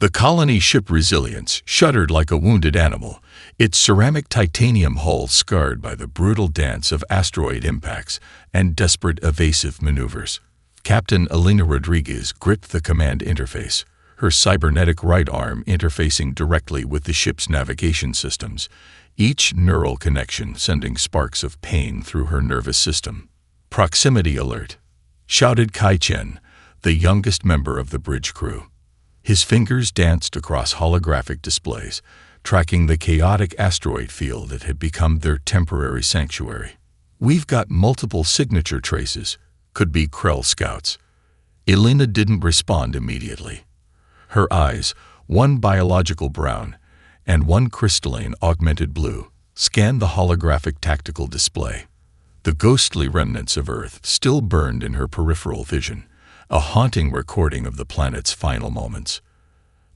The colony ship Resilience shuddered like a wounded animal, its ceramic titanium hull scarred by the brutal dance of asteroid impacts and desperate evasive maneuvers. Captain Elena Rodriguez gripped the command interface, her cybernetic right arm interfacing directly with the ship's navigation systems, each neural connection sending sparks of pain through her nervous system. "Proximity alert," shouted Kai Chen, the youngest member of the bridge crew. His fingers danced across holographic displays, tracking the chaotic asteroid field that had become their temporary sanctuary. "We've got multiple signature traces. Could be Krell scouts." Elena didn't respond immediately. Her eyes, one biological brown and one crystalline augmented blue, scanned the holographic tactical display. The ghostly remnants of Earth still burned in her peripheral vision, a haunting recording of the planet's final moments.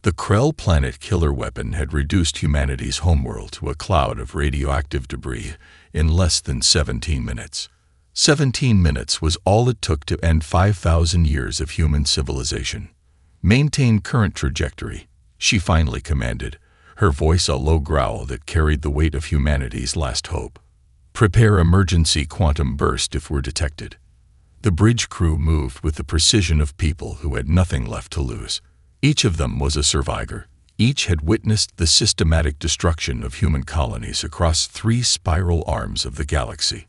The Krell planet killer weapon had reduced humanity's homeworld to a cloud of radioactive debris in less than 17 minutes. 17 minutes was all it took to end 5,000 years of human civilization. "Maintain current trajectory," she finally commanded, her voice a low growl that carried the weight of humanity's last hope. "Prepare emergency quantum burst if we're detected." The bridge crew moved with the precision of people who had nothing left to lose. Each of them was a survivor. Each had witnessed the systematic destruction of human colonies across 3 spiral arms of the galaxy.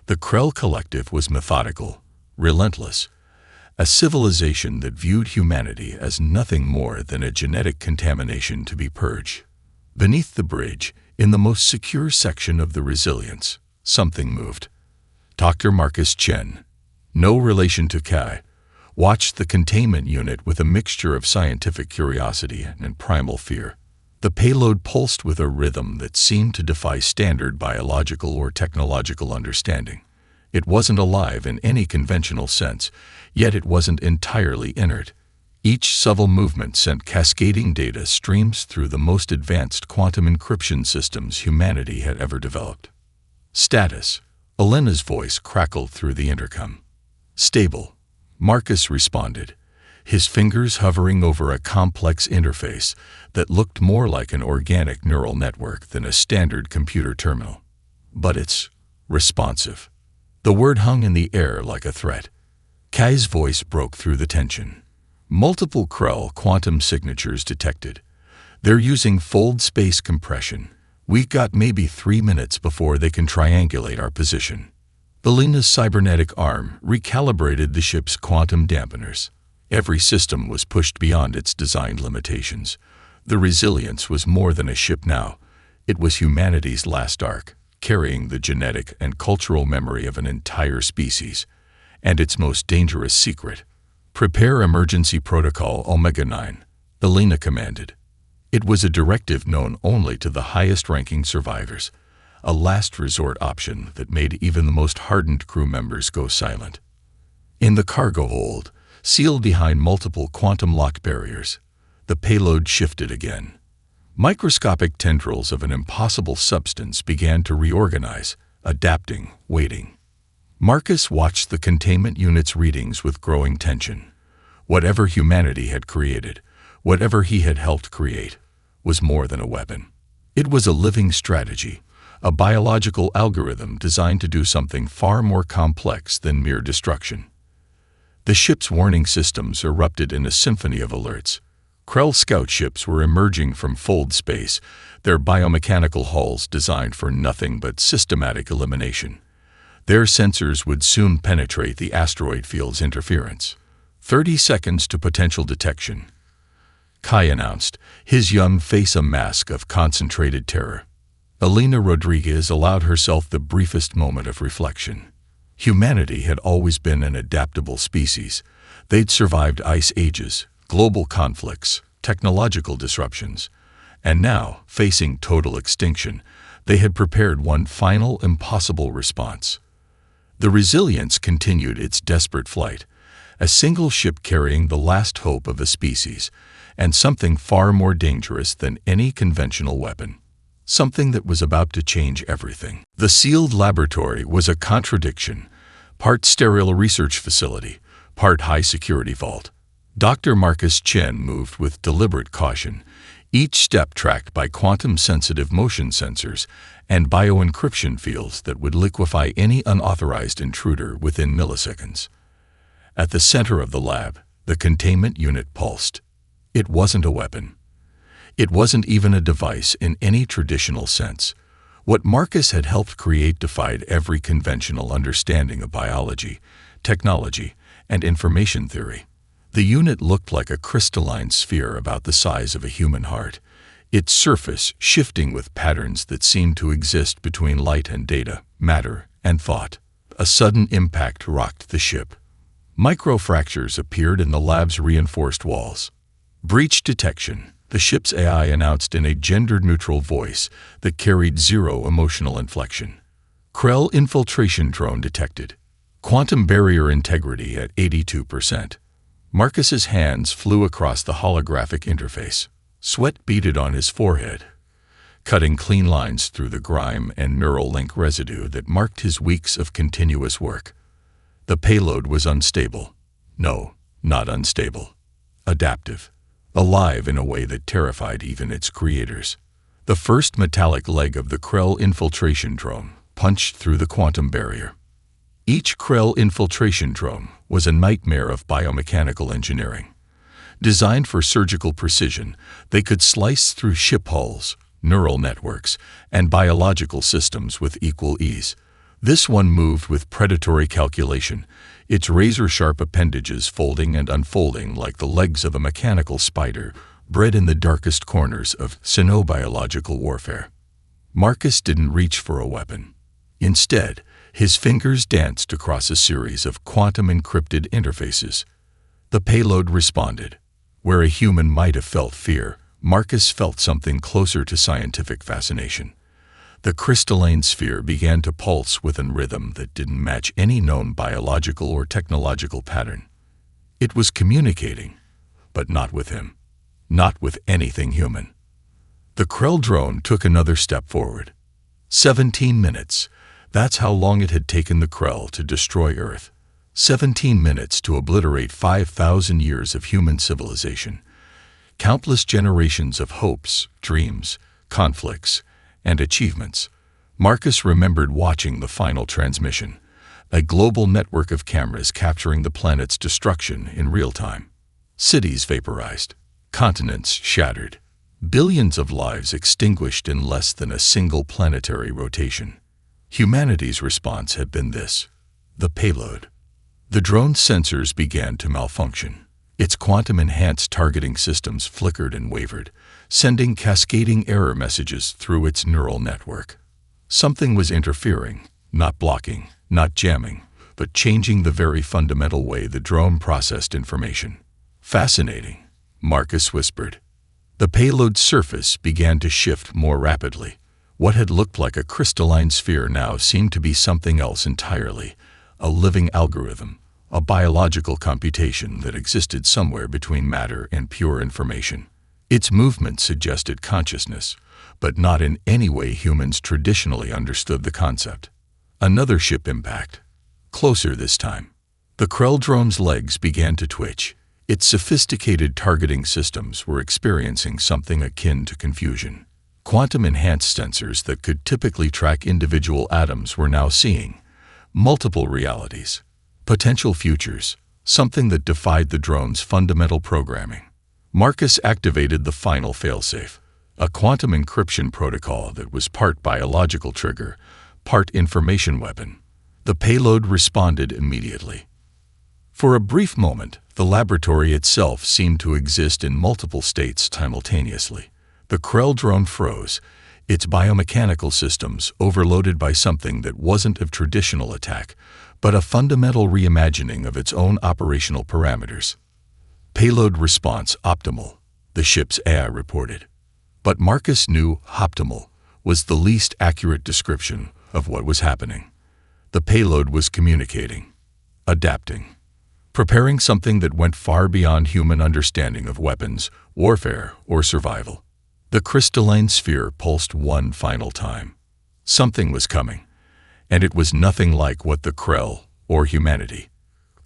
The Krell Collective was methodical, relentless, a civilization that viewed humanity as nothing more than a genetic contamination to be purged. Beneath the bridge, in the most secure section of the Resilience, something moved. Dr. Marcus Chen, no relation to Kai, watched the containment unit with a mixture of scientific curiosity and primal fear. The payload pulsed with a rhythm that seemed to defy standard biological or technological understanding. It wasn't alive in any conventional sense, yet it wasn't entirely inert. Each subtle movement sent cascading data streams through the most advanced quantum encryption systems humanity had ever developed. "Status," Elena's voice crackled through the intercom. "Stable," Marcus responded, his fingers hovering over a complex interface that looked more like an organic neural network than a standard computer terminal. "But it's responsive." The word hung in the air like a threat. Kai's voice broke through the tension. "Multiple Krell quantum signatures detected. They're using fold space compression. We've got maybe 3 minutes before they can triangulate our position." Elena's cybernetic arm recalibrated the ship's quantum dampeners. Every system was pushed beyond its design limitations. The Resilience was more than a ship now. It was humanity's last ark, carrying the genetic and cultural memory of an entire species, and its most dangerous secret. "Prepare emergency protocol Omega-9, Elena commanded. It was a directive known only to the highest-ranking survivors, a last resort option that made even the most hardened crew members go silent. In the cargo hold, sealed behind multiple quantum lock barriers, the payload shifted again. Microscopic tendrils of an impossible substance began to reorganize, adapting, waiting. Marcus watched the containment unit's readings with growing tension. Whatever humanity had created, whatever he had helped create, was more than a weapon. It was a living strategy, a biological algorithm designed to do something far more complex than mere destruction. The ship's warning systems erupted in a symphony of alerts. Krell scout ships were emerging from fold space, their biomechanical hulls designed for nothing but systematic elimination. Their sensors would soon penetrate the asteroid field's interference. 30 seconds to potential detection, Kai announced, his young face a mask of concentrated terror. Elena Rodriguez allowed herself the briefest moment of reflection. Humanity had always been an adaptable species. They'd survived ice ages, global conflicts, technological disruptions, and now, facing total extinction, they had prepared one final impossible response. The Resilience continued its desperate flight, a single ship carrying the last hope of a species, and something far more dangerous than any conventional weapon. Something that was about to change everything. The sealed laboratory was a contradiction, part sterile research facility, part high-security vault. Dr. Marcus Chen moved with deliberate caution, each step tracked by quantum-sensitive motion sensors and bioencryption fields that would liquefy any unauthorized intruder within milliseconds. At the center of the lab, the containment unit pulsed. It wasn't a weapon. It wasn't even a device in any traditional sense. What Marcus had helped create defied every conventional understanding of biology, technology, and information theory. The unit looked like a crystalline sphere about the size of a human heart, its surface shifting with patterns that seemed to exist between light and data, matter and thought. A sudden impact rocked the ship. Microfractures appeared in the lab's reinforced walls. Breach detection, the ship's AI announced in a gender-neutral voice that carried zero emotional inflection. Krell infiltration drone detected. Quantum barrier integrity at 82%. Marcus's hands flew across the holographic interface. Sweat beaded on his forehead, cutting clean lines through the grime and neural link residue that marked his weeks of continuous work. The payload was unstable. No, not unstable. Adaptive. Alive in a way that terrified even its creators. The first metallic leg of the Krell infiltration drone punched through the quantum barrier. Each Krell infiltration drone was a nightmare of biomechanical engineering. Designed for surgical precision, they could slice through ship hulls, neural networks, and biological systems with equal ease. This one moved with predatory calculation, its razor-sharp appendages folding and unfolding like the legs of a mechanical spider, bred in the darkest corners of xenobiological warfare. Marcus didn't reach for a weapon. Instead, his fingers danced across a series of quantum-encrypted interfaces. The payload responded. Where a human might have felt fear, Marcus felt something closer to scientific fascination. The crystalline sphere began to pulse with a rhythm that didn't match any known biological or technological pattern. It was communicating, but not with him. Not with anything human. The Krell drone took another step forward. 17 minutes. That's how long it had taken the Krell to destroy Earth. 17 minutes to obliterate 5,000 years of human civilization. Countless generations of hopes, dreams, conflicts, and achievements. Marcus remembered watching the final transmission, a global network of cameras capturing the planet's destruction in real time. Cities vaporized, continents shattered, billions of lives extinguished in less than a single planetary rotation. Humanity's response had been this: the payload. The drone's sensors began to malfunction. Its quantum-enhanced targeting systems flickered and wavered, sending cascading error messages through its neural network. Something was interfering, not blocking, not jamming, but changing the very fundamental way the drone processed information. Fascinating, Marcus whispered. The payload's surface began to shift more rapidly. What had looked like a crystalline sphere now seemed to be something else entirely, a living algorithm, a biological computation that existed somewhere between matter and pure information. Its movement suggested consciousness, but not in any way humans traditionally understood the concept. Another ship impact. Closer this time. The Krell drone's legs began to twitch. Its sophisticated targeting systems were experiencing something akin to confusion. Quantum-enhanced sensors that could typically track individual atoms were now seeing multiple realities, potential futures, something that defied the drone's fundamental programming. Marcus activated the final failsafe, a quantum encryption protocol that was part biological trigger, part information weapon. The payload responded immediately. For a brief moment, the laboratory itself seemed to exist in multiple states simultaneously. The Krell drone froze, its biomechanical systems overloaded by something that wasn't a traditional attack, but a fundamental reimagining of its own operational parameters. Payload response optimal, the ship's AI reported. But Marcus knew optimal was the least accurate description of what was happening. The payload was communicating, adapting, preparing something that went far beyond human understanding of weapons, warfare, or survival. The crystalline sphere pulsed one final time. Something was coming, and it was nothing like what the Krell, or humanity,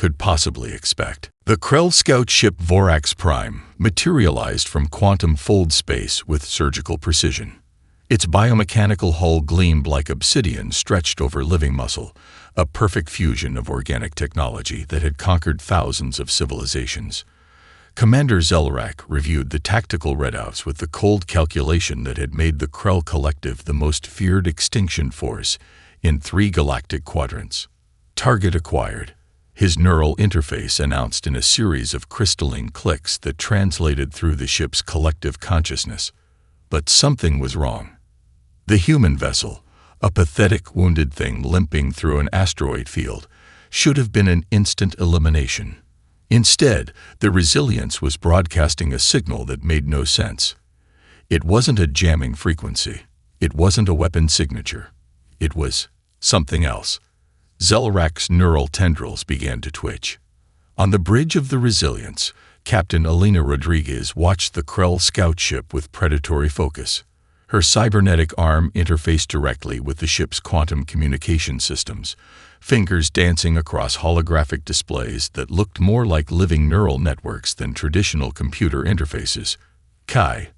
could possibly expect. The Krell scout ship Vorax Prime materialized from quantum fold space with surgical precision. Its biomechanical hull gleamed like obsidian stretched over living muscle, a perfect fusion of organic technology that had conquered thousands of civilizations. Commander Zelrak reviewed the tactical readouts with the cold calculation that had made the Krell Collective the most feared extinction force in 3 galactic quadrants. Target acquired. His neural interface announced in a series of crystalline clicks that translated through the ship's collective consciousness. But something was wrong. The human vessel, a pathetic wounded thing limping through an asteroid field, should have been an instant elimination. Instead, the Resilience was broadcasting a signal that made no sense. It wasn't a jamming frequency. It wasn't a weapon signature. It was something else. Zelrak's neural tendrils began to twitch. On the bridge of the Resilience, Captain Elena Rodriguez watched the Krell scout ship with predatory focus. Her cybernetic arm interfaced directly with the ship's quantum communication systems, fingers dancing across holographic displays that looked more like living neural networks than traditional computer interfaces. "Kai,"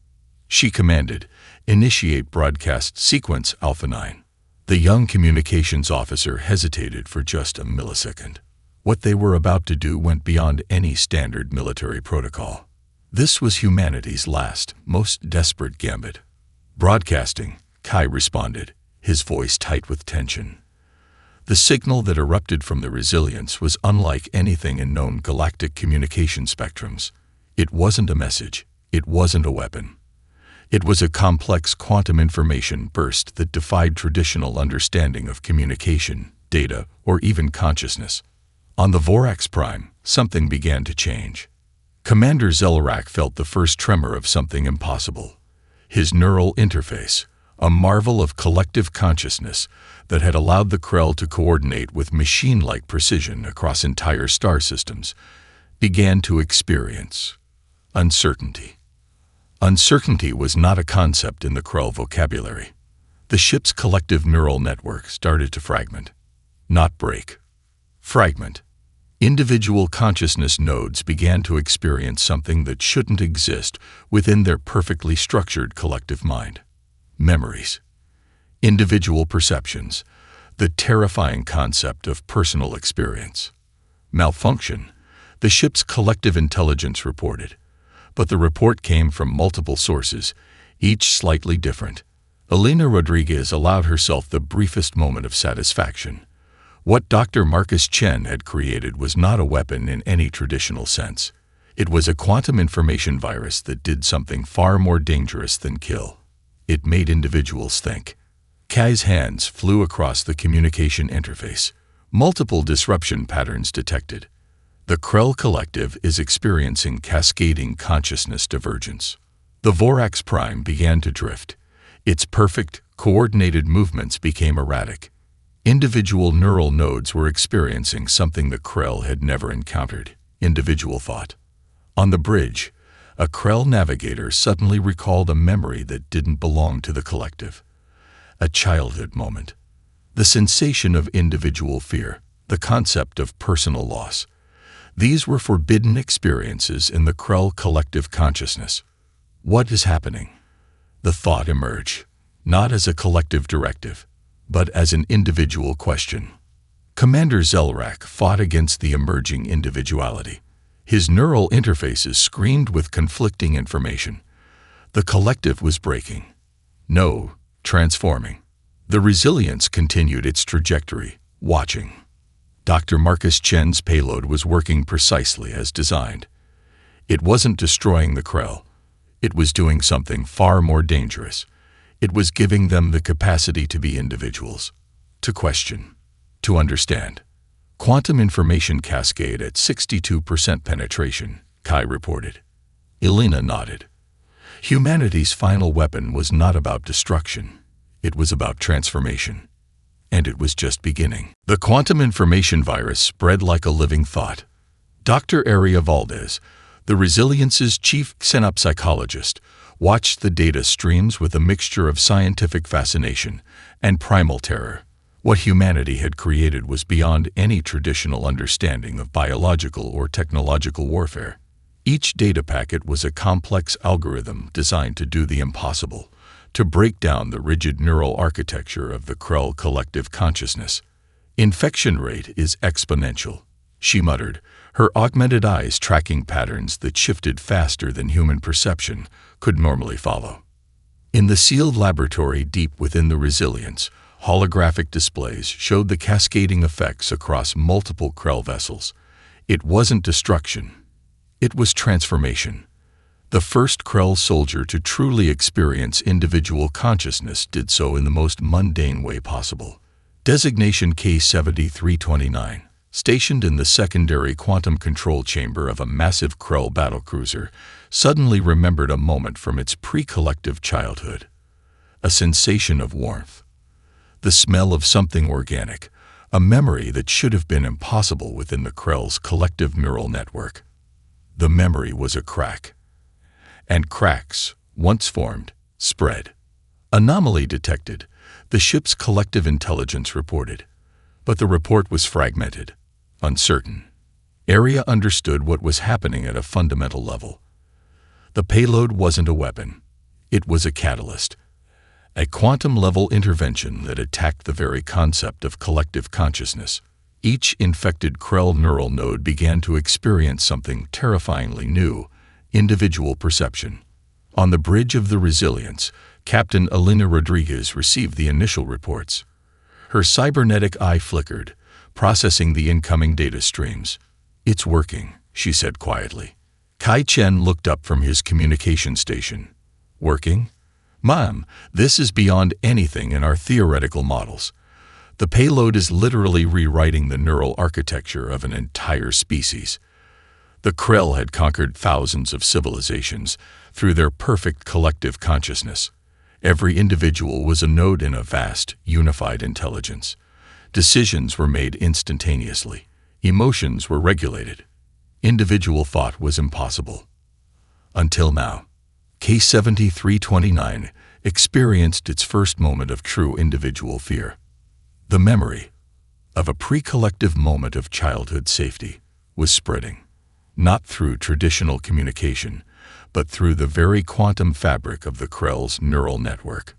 she commanded, "initiate broadcast sequence Alpha 9. The young communications officer hesitated for just a millisecond. What they were about to do went beyond any standard military protocol. This was humanity's last, most desperate gambit. "Broadcasting," Kai responded, his voice tight with tension. The signal that erupted from the Resilience was unlike anything in known galactic communication spectrums. It wasn't a message. It wasn't a weapon. It was a complex quantum information burst that defied traditional understanding of communication, data, or even consciousness. On the Vorax Prime, something began to change. Commander Zelrak felt the first tremor of something impossible. His neural interface, a marvel of collective consciousness that had allowed the Krell to coordinate with machine-like precision across entire star systems, began to experience uncertainty. Uncertainty was not a concept in the Krell vocabulary. The ship's collective neural network started to fragment, not break. Fragment. Individual consciousness nodes began to experience something that shouldn't exist within their perfectly structured collective mind. Memories. Individual perceptions. The terrifying concept of personal experience. Malfunction. The ship's collective intelligence reported. But the report came from multiple sources, each slightly different. Elena Rodriguez allowed herself the briefest moment of satisfaction. What Dr. Marcus Chen had created was not a weapon in any traditional sense. It was a quantum information virus that did something far more dangerous than kill. It made individuals think. Kai's hands flew across the communication interface. Multiple disruption patterns detected. The Krell Collective is experiencing cascading consciousness divergence. The Vorax Prime began to drift. Its perfect, coordinated movements became erratic. Individual neural nodes were experiencing something the Krell had never encountered: individual thought. On the bridge, a Krell navigator suddenly recalled a memory that didn't belong to the collective. A childhood moment. The sensation of individual fear, the concept of personal loss. These were forbidden experiences in the Krell collective consciousness. What is happening? The thought emerged, not as a collective directive, but as an individual question. Commander Zelrak fought against the emerging individuality. His neural interfaces screamed with conflicting information. The collective was breaking. No, transforming. The Resilience continued its trajectory, watching. Dr. Marcus Chen's payload was working precisely as designed. It wasn't destroying the Krell. It was doing something far more dangerous. It was giving them the capacity to be individuals, to question, to understand. Quantum information cascade at 62% penetration, Kai reported. Elena nodded. Humanity's final weapon was not about destruction. It was about transformation. And it was just beginning. The quantum information virus spread like a living thought. Dr. Aria Valdez, the Resilience's chief xenopsychologist, watched the data streams with a mixture of scientific fascination and primal terror. What humanity had created was beyond any traditional understanding of biological or technological warfare. Each data packet was a complex algorithm designed to do the impossible, to break down the rigid neural architecture of the Krell collective consciousness. "Infection rate is exponential," she muttered, her augmented eyes tracking patterns that shifted faster than human perception could normally follow. In the sealed laboratory deep within the Resilience, holographic displays showed the cascading effects across multiple Krell vessels. It wasn't destruction. It was transformation. The first Krell soldier to truly experience individual consciousness did so in the most mundane way possible. Designation K-7329, stationed in the secondary quantum control chamber of a massive Krell battlecruiser, suddenly remembered a moment from its pre-collective childhood. A sensation of warmth. The smell of something organic, a memory that should have been impossible within the Krell's collective neural network. The memory was a crack. And cracks, once formed, spread. Anomaly detected, the ship's collective intelligence reported. But the report was fragmented, uncertain. Area understood what was happening at a fundamental level. The payload wasn't a weapon. It was a catalyst. A quantum-level intervention that attacked the very concept of collective consciousness. Each infected Krell neural node began to experience something terrifyingly new, individual perception. On the bridge of the Resilience, Captain Elena Rodriguez received the initial reports. Her cybernetic eye flickered, processing the incoming data streams. "It's working," she said quietly. Kai Chen looked up from his communication station. "Working? Ma'am, this is beyond anything in our theoretical models. The payload is literally rewriting the neural architecture of an entire species." The Krell had conquered thousands of civilizations through their perfect collective consciousness. Every individual was a node in a vast, unified intelligence. Decisions were made instantaneously. Emotions were regulated. Individual thought was impossible. Until now, K-7329 experienced its first moment of true individual fear. The memory of a pre-collective moment of childhood safety was spreading. Not through traditional communication, but through the very quantum fabric of the Krell's neural network.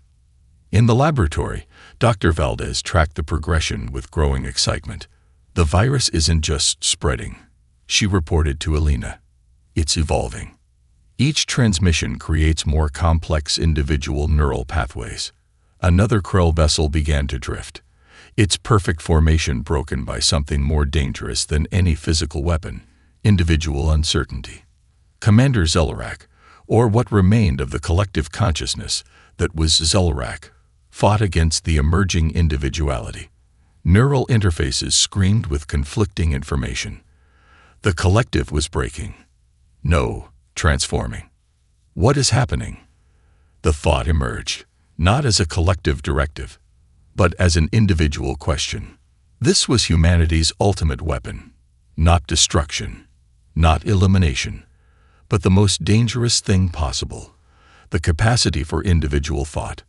In the laboratory, Dr. Valdez tracked the progression with growing excitement. "The virus isn't just spreading," she reported to Elena. "It's evolving. Each transmission creates more complex individual neural pathways." Another Krell vessel began to drift, its perfect formation broken by something more dangerous than any physical weapon: individual uncertainty. Commander Zellerak, or what remained of the collective consciousness that was Zellerak, fought against the emerging individuality. Neural interfaces screamed with conflicting information. The collective was breaking. No, transforming. What is happening? The thought emerged, not as a collective directive, but as an individual question. This was humanity's ultimate weapon. Not destruction, not elimination, but the most dangerous thing possible: the capacity for individual thought.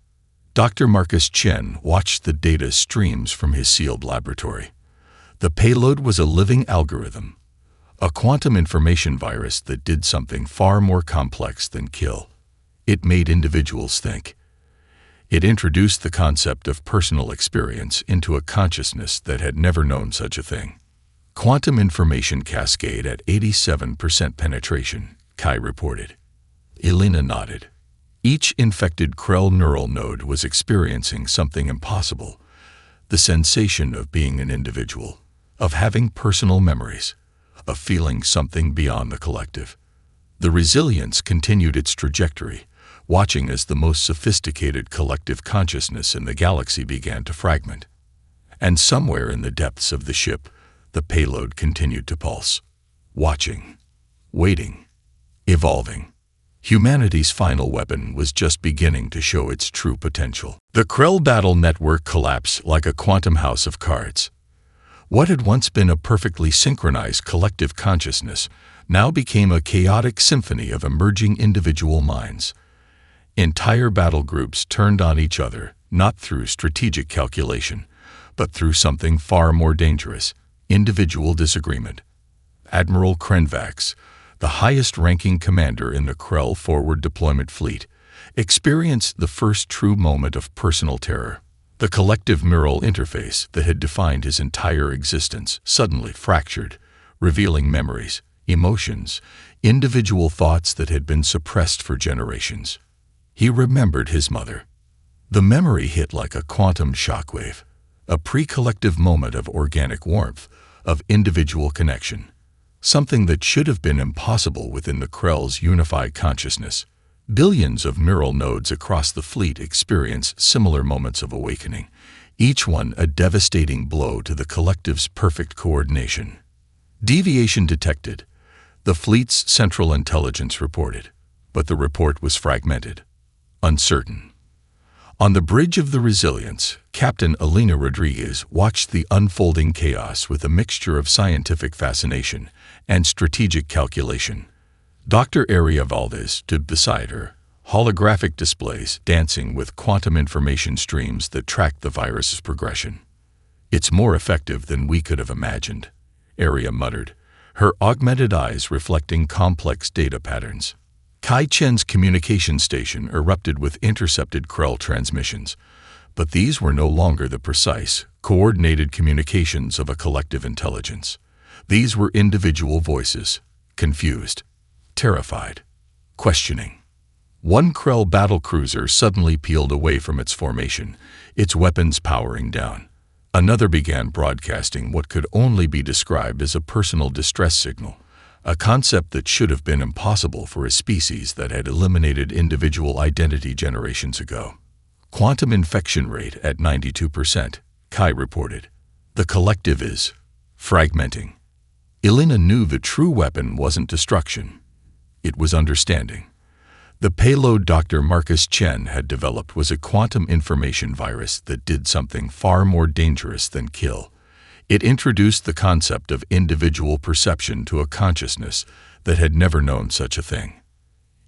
Dr. Marcus Chen watched the data streams from his sealed laboratory. The payload was a living algorithm, a quantum information virus that did something far more complex than kill. It made individuals think. It introduced the concept of personal experience into a consciousness that had never known such a thing. "Quantum information cascade at 87% penetration," Kai reported. Elena nodded. Each infected Krell neural node was experiencing something impossible: the sensation of being an individual, of having personal memories, of feeling something beyond the collective. The Resilience continued its trajectory, watching as the most sophisticated collective consciousness in the galaxy began to fragment. And somewhere in the depths of the ship, the payload continued to pulse. Watching, waiting, evolving. Humanity's final weapon was just beginning to show its true potential. The Krell battle network collapsed like a quantum house of cards. What had once been a perfectly synchronized collective consciousness now became a chaotic symphony of emerging individual minds. Entire battle groups turned on each other, not through strategic calculation, but through something far more dangerous: individual disagreement. Admiral Krenvax, the highest-ranking commander in the Krell Forward Deployment Fleet, experienced the first true moment of personal terror. The collective neural interface that had defined his entire existence suddenly fractured, revealing memories, emotions, individual thoughts that had been suppressed for generations. He remembered his mother. The memory hit like a quantum shockwave, a pre-collective moment of organic warmth, of individual connection, something that should have been impossible within the Krell's unified consciousness. Billions of neural nodes across the fleet experienced similar moments of awakening, each one a devastating blow to the collective's perfect coordination. Deviation detected, the fleet's central intelligence reported, but the report was fragmented, uncertain. On the bridge of the Resilience, Captain Alina Rodriguez watched the unfolding chaos with a mixture of scientific fascination and strategic calculation. Dr. Aria Valdez stood beside her, holographic displays dancing with quantum information streams that tracked the virus's progression. "It's more effective than we could have imagined," Aria muttered, her augmented eyes reflecting complex data patterns. Kai Chen's communication station erupted with intercepted Krell transmissions, but these were no longer the precise, coordinated communications of a collective intelligence. These were individual voices, confused, terrified, questioning. One Krell battlecruiser suddenly peeled away from its formation, its weapons powering down. Another began broadcasting what could only be described as a personal distress signal, a concept that should have been impossible for a species that had eliminated individual identity generations ago. "Quantum infection rate at 92%, Kai reported. "The collective is fragmenting." Elena knew the true weapon wasn't destruction. It was understanding. The payload Dr. Marcus Chen had developed was a quantum information virus that did something far more dangerous than kill. It introduced the concept of individual perception to a consciousness that had never known such a thing.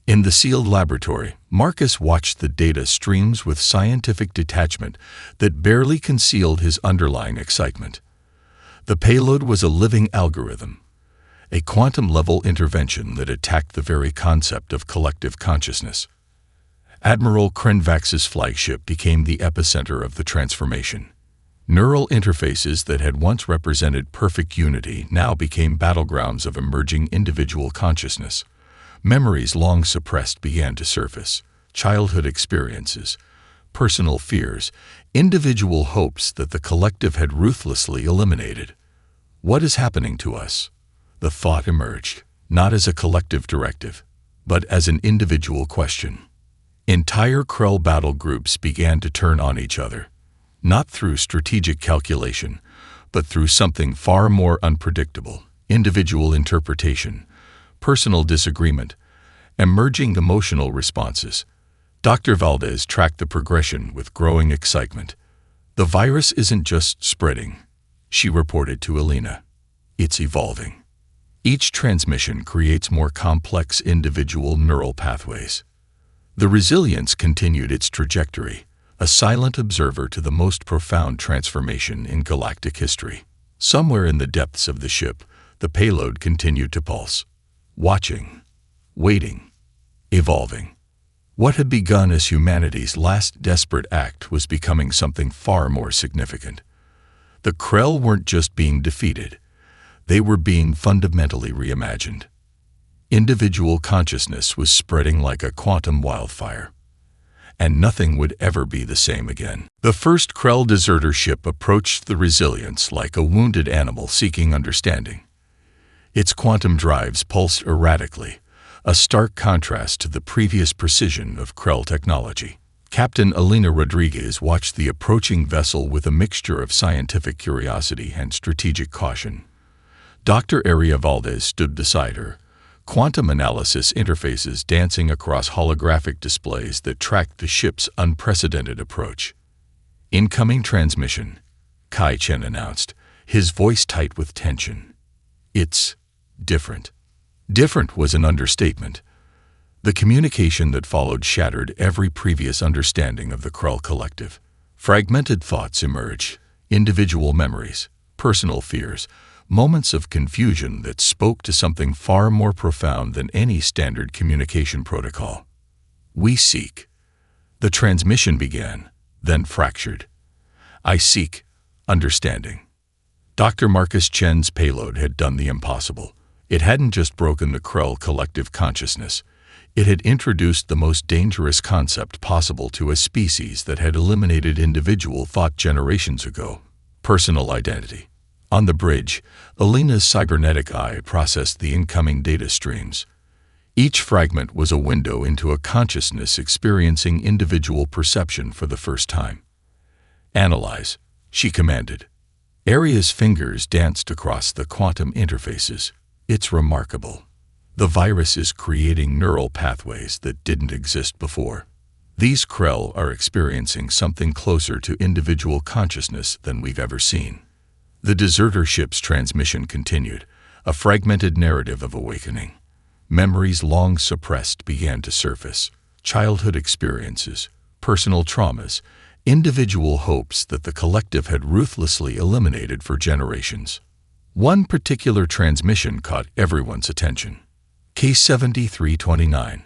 In the sealed laboratory, Marcus watched the data streams with scientific detachment that barely concealed his underlying excitement. The payload was a living algorithm, a quantum-level intervention that attacked the very concept of collective consciousness. Admiral Krenvax's flagship became the epicenter of the transformation. Neural interfaces that had once represented perfect unity now became battlegrounds of emerging individual consciousness. Memories long suppressed began to surface: childhood experiences, personal fears, individual hopes that the collective had ruthlessly eliminated. "What is happening to us?" The thought emerged, not as a collective directive, but as an individual question. Entire Krell battle groups began to turn on each other, not through strategic calculation, but through something far more unpredictable: individual interpretation, personal disagreement, emerging emotional responses. Dr. Valdez tracked the progression with growing excitement. "The virus isn't just spreading," she reported to Elena. "It's evolving. Each transmission creates more complex individual neural pathways." The Resilience continued its trajectory, a silent observer to the most profound transformation in galactic history. Somewhere in the depths of the ship, the payload continued to pulse, watching, waiting, evolving. What had begun as humanity's last desperate act was becoming something far more significant. The Krell weren't just being defeated. They were being fundamentally reimagined. Individual consciousness was spreading like a quantum wildfire, and nothing would ever be the same again. The first Krell deserter ship approached the Resilience like a wounded animal seeking understanding. Its quantum drives pulsed erratically, a stark contrast to the previous precision of Krell technology. Captain Alina Rodriguez watched the approaching vessel with a mixture of scientific curiosity and strategic caution. Dr. Aria Valdez stood beside her, quantum analysis interfaces dancing across holographic displays that tracked the ship's unprecedented approach. "Incoming transmission," Kai Chen announced, his voice tight with tension. "It's different." Different was an understatement. The communication that followed shattered every previous understanding of the Krell collective. Fragmented thoughts emerged, individual memories, personal fears, moments of confusion that spoke to something far more profound than any standard communication protocol. We seek. The transmission began, then fractured. I seek understanding. Dr. Marcus Chen's payload had done the impossible. It hadn't just broken the Krell collective consciousness. It had introduced the most dangerous concept possible to a species that had eliminated individual thought generations ago: personal identity. On the bridge, Alina's cybernetic eye processed the incoming data streams. Each fragment was a window into a consciousness experiencing individual perception for the first time. Analyze, she commanded. Aria's fingers danced across the quantum interfaces. It's remarkable. The virus is creating neural pathways that didn't exist before. These Krell are experiencing something closer to individual consciousness than we've ever seen. The deserter ship's transmission continued, a fragmented narrative of awakening. Memories long suppressed began to surface: childhood experiences, personal traumas, individual hopes that the collective had ruthlessly eliminated for generations. One particular transmission caught everyone's attention. K7329,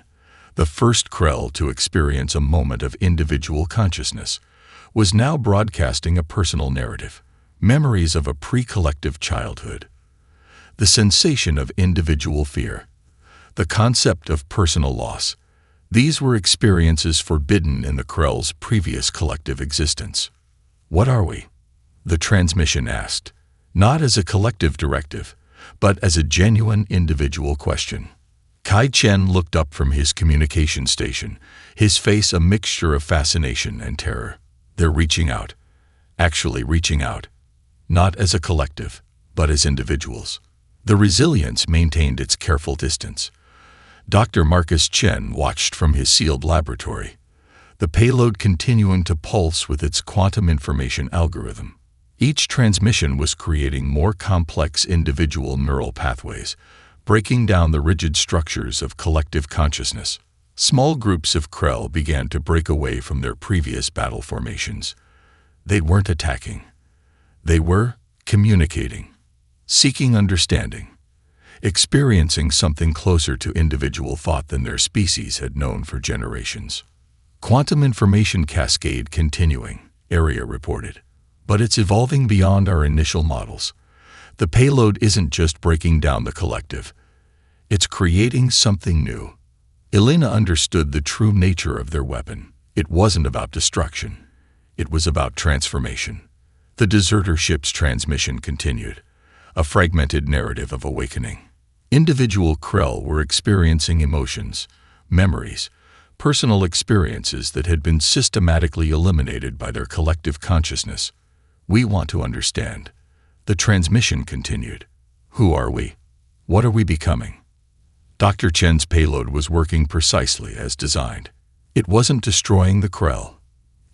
the first Krell to experience a moment of individual consciousness, was now broadcasting a personal narrative, memories of a pre-collective childhood. The sensation of individual fear, the concept of personal loss, these were experiences forbidden in the Krell's previous collective existence. What are we? The transmission asked, not as a collective directive, but as a genuine individual question. Kai Chen looked up from his communication station, his face a mixture of fascination and terror. They're reaching out. Actually reaching out. Not as a collective, but as individuals. The Resilience maintained its careful distance. Dr. Marcus Chen watched from his sealed laboratory, the payload continuing to pulse with its quantum information algorithm. Each transmission was creating more complex individual neural pathways, breaking down the rigid structures of collective consciousness. Small groups of Krell began to break away from their previous battle formations. They weren't attacking. They were communicating, seeking understanding, experiencing something closer to individual thought than their species had known for generations. Quantum information cascade continuing, Aria reported. But it's evolving beyond our initial models. The payload isn't just breaking down the collective. It's creating something new. Elena understood the true nature of their weapon. It wasn't about destruction. It was about transformation. The deserter ship's transmission continued, a fragmented narrative of awakening. Individual Krell were experiencing emotions, memories, personal experiences that had been systematically eliminated by their collective consciousness. We want to understand. The transmission continued. Who are we? What are we becoming? Dr. Chen's payload was working precisely as designed. It wasn't destroying the Krell.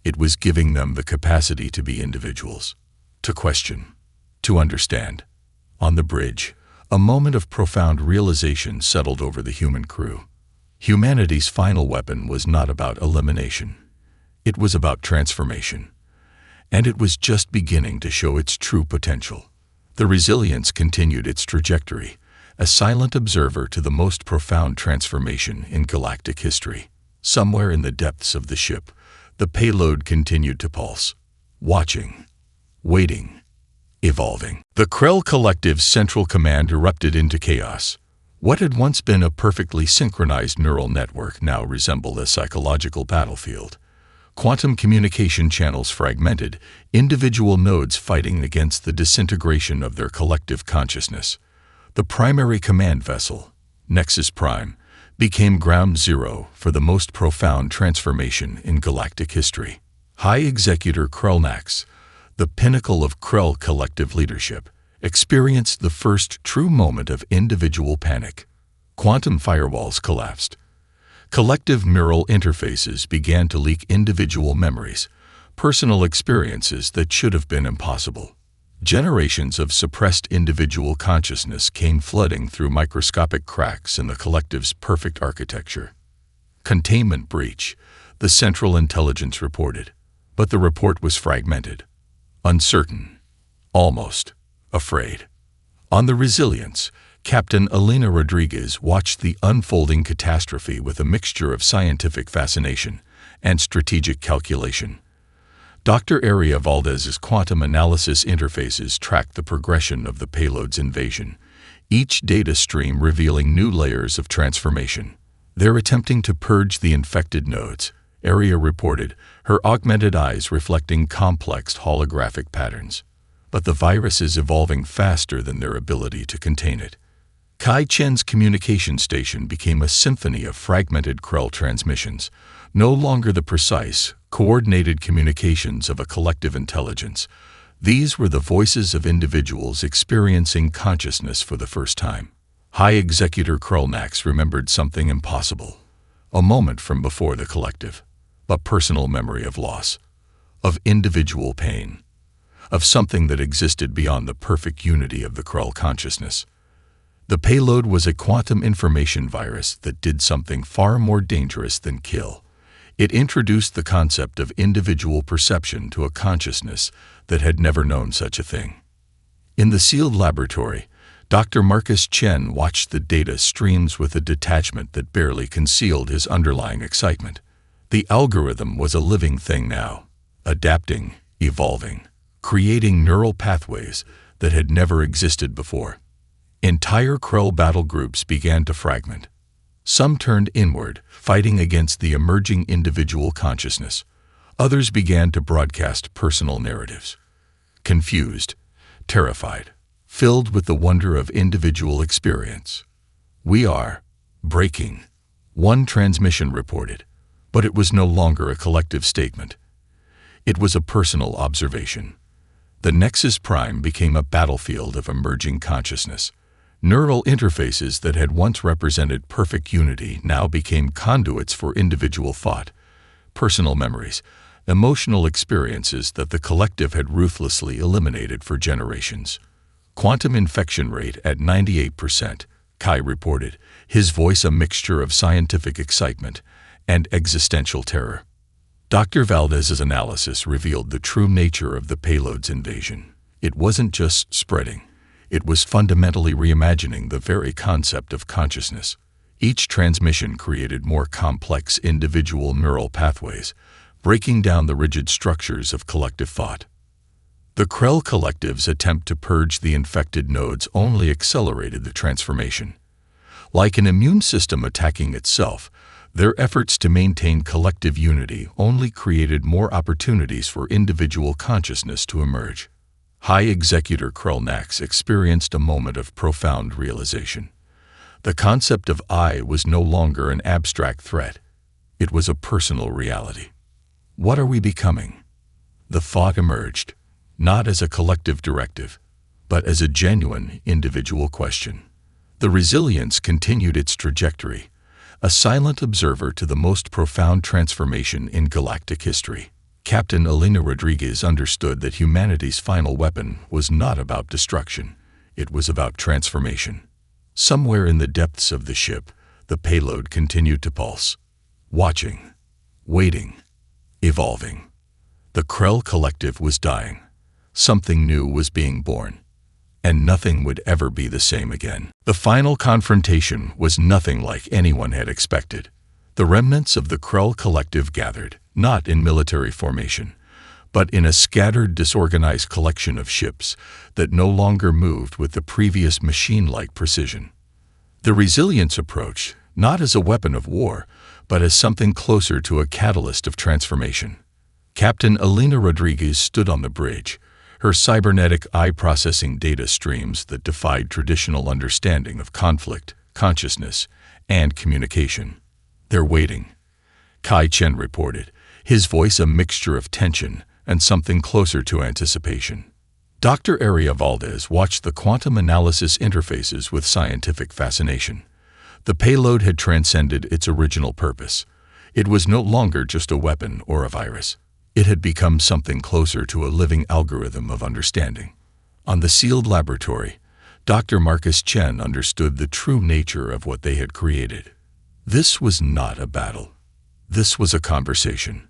It was giving them the capacity to be individuals, to question, to understand. On the bridge, a moment of profound realization settled over the human crew. Humanity's final weapon was not about elimination. It was about transformation. And it was just beginning to show its true potential. The Resilience continued its trajectory, a silent observer to the most profound transformation in galactic history. Somewhere in the depths of the ship, the payload continued to pulse, watching, waiting, evolving. The Krell Collective's central command erupted into chaos. What had once been a perfectly synchronized neural network now resembled a psychological battlefield. Quantum communication channels fragmented, individual nodes fighting against the disintegration of their collective consciousness. The primary command vessel, Nexus Prime, became ground zero for the most profound transformation in galactic history. High Executor Krellnax, the pinnacle of Krell collective leadership, experienced the first true moment of individual panic. Quantum firewalls collapsed. Collective neural interfaces began to leak individual memories, personal experiences that should have been impossible. Generations of suppressed individual consciousness came flooding through microscopic cracks in the collective's perfect architecture. Containment breach, the Central Intelligence reported, but the report was fragmented. uncertain, almost afraid. On the Resilience, Captain Elena Rodriguez watched the unfolding catastrophe with a mixture of scientific fascination and strategic calculation. Dr. Aria Valdez's quantum analysis interfaces tracked the progression of the payload's invasion, each data stream revealing new layers of transformation. They're attempting to purge the infected nodes, Aria reported, her augmented eyes reflecting complex holographic patterns. But the virus is evolving faster than their ability to contain it. Kai Chen's communication station became a symphony of fragmented Krell transmissions, no longer the precise, coordinated communications of a collective intelligence. These were the voices of individuals experiencing consciousness for the first time. High Executor Krellnax remembered something impossible, a moment from before the collective, a personal memory of loss, of individual pain, of something that existed beyond the perfect unity of the Krell consciousness. The payload was a quantum information virus that did something far more dangerous than kill. It introduced the concept of individual perception to a consciousness that had never known such a thing. In the sealed laboratory, Dr. Marcus Chen watched the data streams with a detachment that barely concealed his underlying excitement. The algorithm was a living thing now, adapting, evolving, creating neural pathways that had never existed before. Entire Krell battle groups began to fragment. Some turned inward, fighting against the emerging individual consciousness. Others began to broadcast personal narratives. Confused, terrified, filled with the wonder of individual experience. "We are breaking," one transmission reported, but it was no longer a collective statement. It was a personal observation. The Nexus Prime became a battlefield of emerging consciousness. Neural interfaces that had once represented perfect unity now became conduits for individual thought, personal memories, emotional experiences that the collective had ruthlessly eliminated for generations. Quantum infection rate at 98%, Kai reported, his voice a mixture of scientific excitement and existential terror. Dr. Valdez's analysis revealed the true nature of the payload's invasion. It wasn't just spreading. It was fundamentally reimagining the very concept of consciousness. Each transmission created more complex individual neural pathways, breaking down the rigid structures of collective thought. The Krell Collective's attempt to purge the infected nodes only accelerated the transformation. Like an immune system attacking itself, their efforts to maintain collective unity only created more opportunities for individual consciousness to emerge. High Executor Krellnax experienced a moment of profound realization. The concept of I was no longer an abstract threat. It was a personal reality. What are we becoming? The thought emerged, not as a collective directive, but as a genuine individual question. The Resilience continued its trajectory, a silent observer to the most profound transformation in galactic history. Captain Elena Rodriguez understood that humanity's final weapon was not about destruction. It was about transformation. Somewhere in the depths of the ship, the payload continued to pulse, watching, waiting, evolving. The Krell Collective was dying. Something new was being born, and nothing would ever be the same again. The final confrontation was nothing like anyone had expected. The remnants of the Krell Collective gathered, not in military formation, but in a scattered, disorganized collection of ships that no longer moved with the previous machine-like precision. The Resilience approach, not as a weapon of war, but as something closer to a catalyst of transformation. Captain Elena Rodriguez stood on the bridge, her cybernetic eye processing data streams that defied traditional understanding of conflict, consciousness, and communication. "They're waiting," Kai Chen reported, his voice a mixture of tension and something closer to anticipation. Dr. Aria Valdez watched the quantum analysis interfaces with scientific fascination. The payload had transcended its original purpose. It was no longer just a weapon or a virus. It had become something closer to a living algorithm of understanding. On the sealed laboratory, Dr. Marcus Chen understood the true nature of what they had created. This was not a battle. This was a conversation.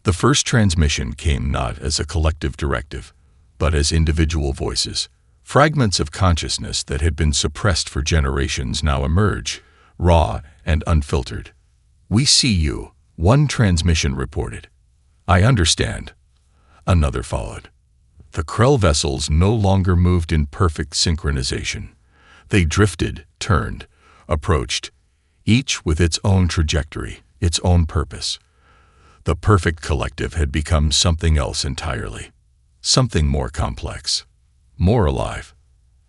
The first transmission came not as a collective directive, but as individual voices. Fragments of consciousness that had been suppressed for generations now emerge, raw and unfiltered. "We see you," one transmission reported. "I understand," another followed. The Krell vessels no longer moved in perfect synchronization. They drifted, turned, approached, each with its own trajectory, its own purpose. The perfect collective had become something else entirely, something more complex, more alive.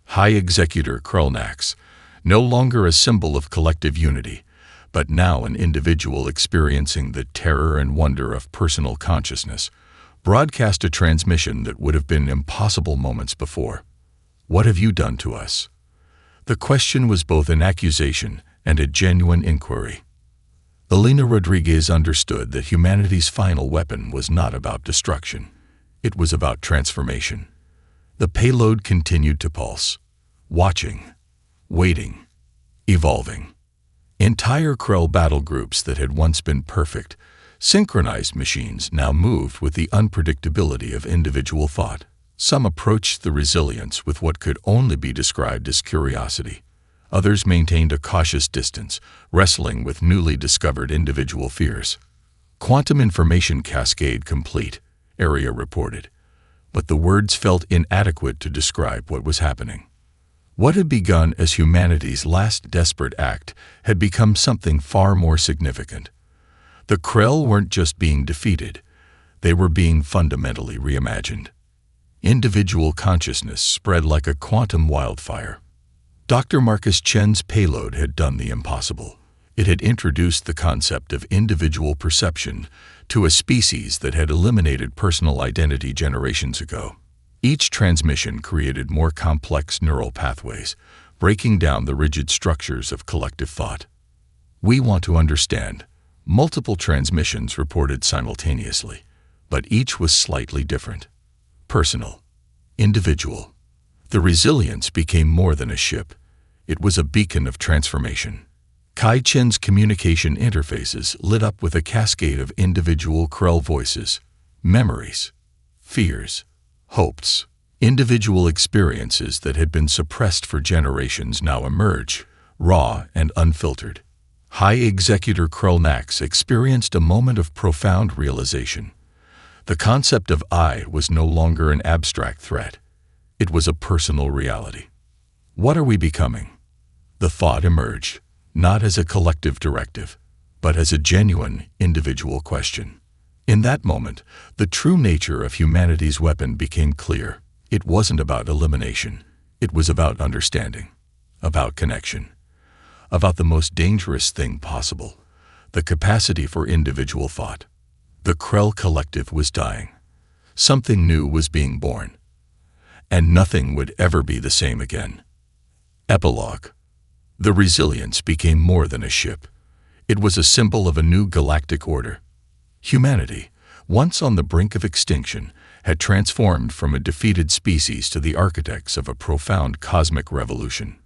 High Executor Krellnax, no longer a symbol of collective unity, but now an individual experiencing the terror and wonder of personal consciousness, broadcast a transmission that would have been impossible moments before. "What have you done to us?" The question was both an accusation and a genuine inquiry. Elena Rodriguez understood that humanity's final weapon was not about destruction. It was about transformation. The payload continued to pulse, watching, waiting, evolving. Entire Krell battle groups that had once been perfect, synchronized machines now moved with the unpredictability of individual thought. Some approached the resilience with what could only be described as curiosity. Others maintained a cautious distance, wrestling with newly discovered individual fears. "Quantum information cascade complete," Area reported, but the words felt inadequate to describe what was happening. What had begun as humanity's last desperate act had become something far more significant. The Krell weren't just being defeated, they were being fundamentally reimagined. Individual consciousness spread like a quantum wildfire. Dr. Marcus Chen's payload had done the impossible. It had introduced the concept of individual perception to a species that had eliminated personal identity generations ago. Each transmission created more complex neural pathways, breaking down the rigid structures of collective thought. "We want to understand," multiple transmissions reported simultaneously, but each was slightly different. Personal, individual. The resilience became more than a ship. It was a beacon of transformation. Kai Chen's communication interfaces lit up with a cascade of individual Krell voices, memories, fears, hopes. Individual experiences that had been suppressed for generations now emerge, raw and unfiltered. High Executor Krellnax experienced a moment of profound realization. The concept of I was no longer an abstract threat. It was a personal reality. What are we becoming? The thought emerged, not as a collective directive, but as a genuine, individual question. In that moment, the true nature of humanity's weapon became clear. It wasn't about elimination. It was about understanding, about connection, about the most dangerous thing possible, the capacity for individual thought. The Krell collective was dying. Something new was being born. And nothing would ever be the same again. Epilogue. The resilience became more than a ship. It was a symbol of a new galactic order. Humanity, once on the brink of extinction, had transformed from a defeated species to the architects of a profound cosmic revolution.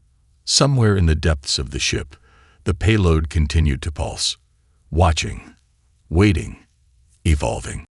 Somewhere in the depths of the ship, the payload continued to pulse, watching, waiting, evolving.